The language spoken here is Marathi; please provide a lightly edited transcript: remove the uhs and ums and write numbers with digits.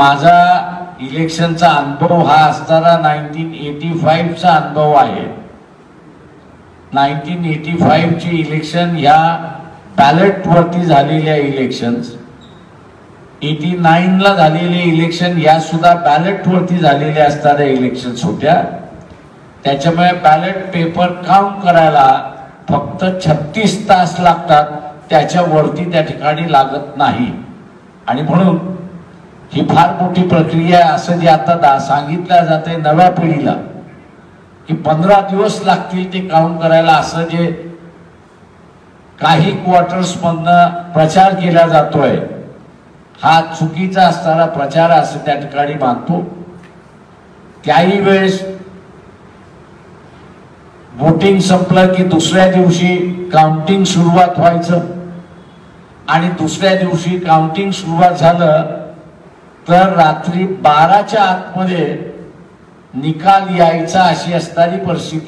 माझा इलेक्शनचा अनुभव हा असताना 1985 चा अनुभव आहे। 1985 ची इलेक्शन ह्या बॅलेट वरती झालेल्या इलेक्शन्स, 89 ला झालेले इलेक्शन या सुद्धा बॅलेट वरती झालेले असणाऱ्या इलेक्शन्स होत्या। त्याच्यामुळे बॅलेट पेपर काउंट करायला फक्त 36 तास लागतात, त्याच्यावरती त्या ठिकाणी लागत नाही। आणि म्हणून ही फार मोठी प्रक्रिया आहे असं जे आता सांगितलं जाते नव्या पिढीला की 15 दिवस लागतील ते काउंट करायला, असं जे काही क्वार्टर्स मधनं प्रचार केला जातोय हा चुकीचा असणारा प्रचार असं त्या ठिकाणी मानतो। त्याही वेळेस वोटिंग संपलं की दुसऱ्या दिवशी काउंटिंग सुरुवात व्हायचं आणि दुसऱ्या दिवशी काउंटिंग सुरुवात झालं तर रात्री 12च्या आतमध्ये निकाल यायचा अशी असणारी परिस्थिती